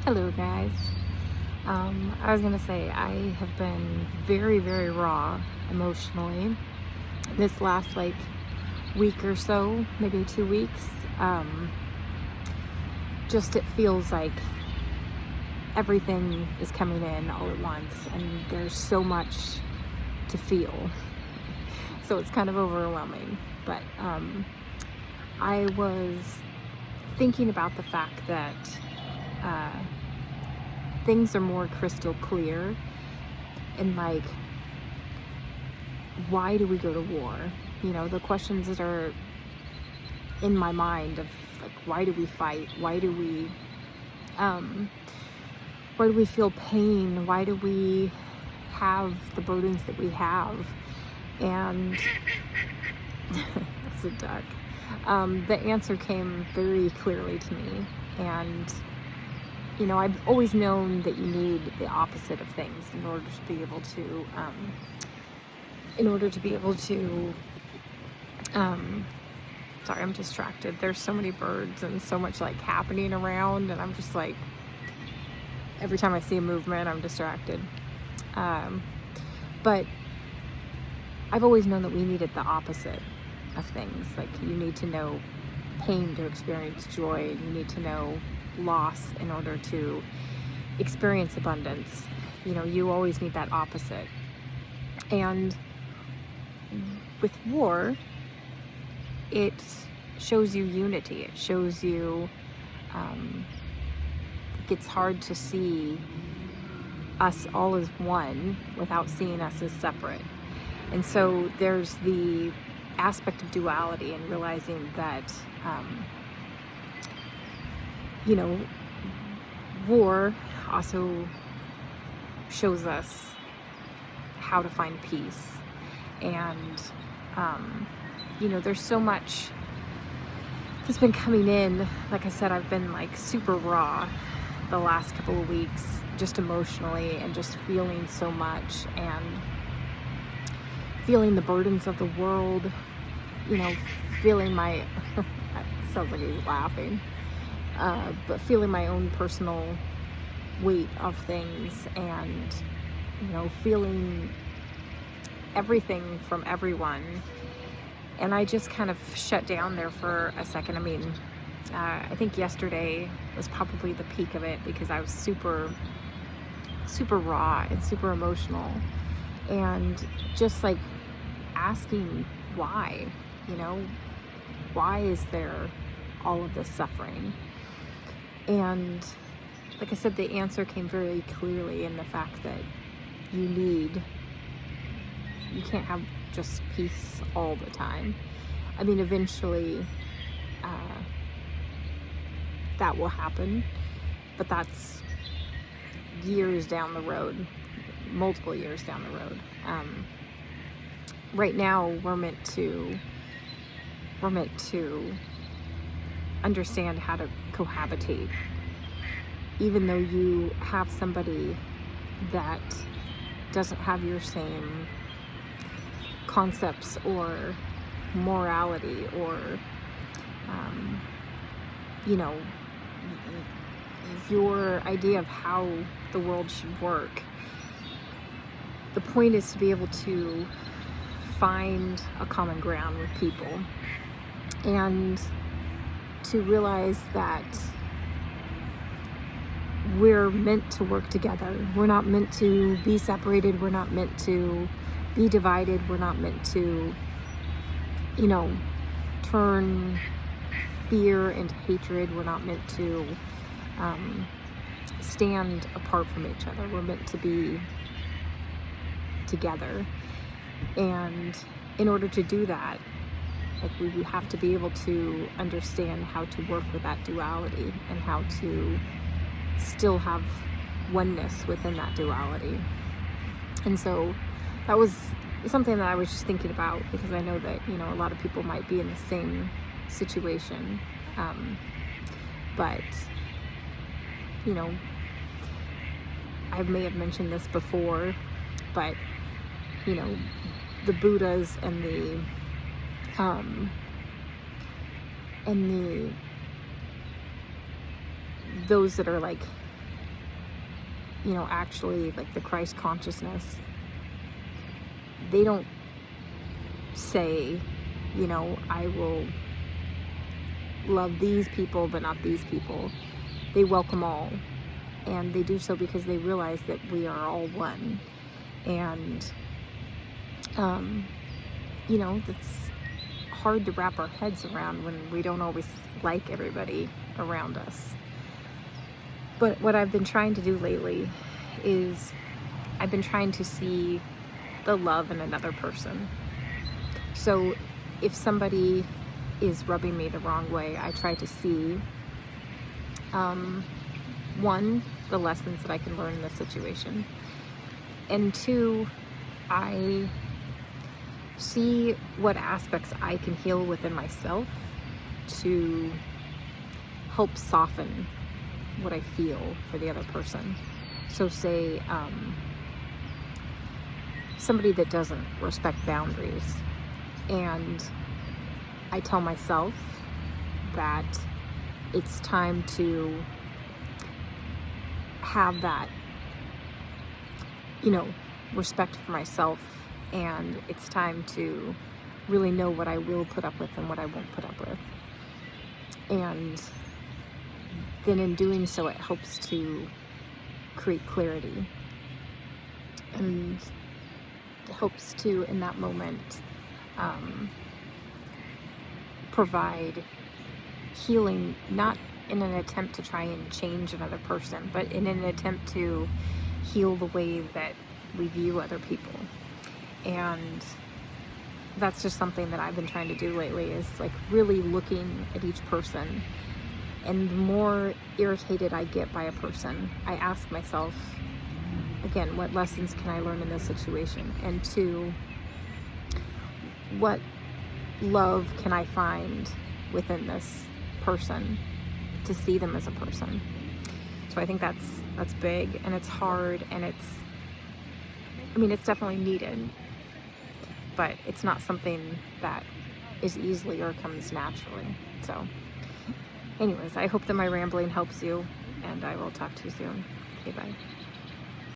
Hello, guys. I was gonna say I have been very, very raw emotionally this last week or so, maybe 2 weeks. Just it feels like everything is coming in all at once, and there's so much to feel. So it's kind of overwhelming. But I was thinking about the fact that uh, things are more crystal clear, and why do we go to war? The questions that are in my mind of why do we fight? Um, why do we feel pain? Why do we have the burdens that we have? And that's a duck. The answer came very clearly to me, and I've always known that you need the opposite of things in order to be able to sorry, I'm distracted. There's so many birds and so much happening around, and I'm just every time I see a movement, I'm distracted. But I've always known that we needed the opposite of things. You need to know pain to experience joy. You need to know loss in order to experience abundance. You always need that opposite. And with war, it shows you unity. It shows you it's hard to see us all as one without seeing us as separate. And so there's the aspect of duality and realizing that war also shows us how to find peace. And there's so much that's been coming in. Like I said, I've been super raw the last couple of weeks, just emotionally, and just feeling so much, and feeling the burdens of the world, feeling my sounds like he's laughing, but feeling my own personal weight of things, and feeling everything from everyone. And I just kind of shut down there for a second. I think yesterday was probably the peak of it, because I was super raw and super emotional, and just asking why, why is there all of this suffering? And like I said, the answer came very clearly in the fact that you can't have just peace all the time. Eventually that will happen, but that's years down the road, multiple years down the road. Right now we're meant to understand how to cohabitate, even though you have somebody that doesn't have your same concepts or morality, or your idea of how the world should work. The point is to be able to find a common ground with people, and to realize that we're meant to work together. We're not meant to be separated. We're not meant to be divided. We're not meant to, turn fear into hatred. We're not meant to stand apart from each other. We're meant to be together. And in order to do that, we have to be able to understand how to work with that duality, and how to still have oneness within that duality. And so that was something that I was just thinking about, because I know that a lot of people might be in the same situation, but I may have mentioned this before, but the Buddhas and those that are actually, like the Christ consciousness, they don't say, I will love these people but not these people. They welcome all, and they do so because they realize that we are all one. And that's hard to wrap our heads around when we don't always like everybody around us. But what I've been trying to do lately is I've been trying to see the love in another person. So if somebody is rubbing me the wrong way, I try to see, one, the lessons that I can learn in this situation, and two, I see what aspects I can heal within myself to help soften what I feel for the other person. So say somebody that doesn't respect boundaries, and I tell myself that it's time to have that, respect for myself, and it's time to really know what I will put up with and what I won't put up with. And then in doing so, it helps to create clarity, and it helps to, in that moment, provide healing, not in an attempt to try and change another person, but in an attempt to heal the way that we view other people. And that's just something that I've been trying to do lately, is like really looking at each person. And the more irritated I get by a person, I ask myself, again, what lessons can I learn in this situation? And two, what love can I find within this person to see them as a person? So I think that's big, and it's hard, and it's definitely needed, but it's not something that is easily or comes naturally. So anyways, I hope that my rambling helps you, and I will talk to you soon. Okay, bye.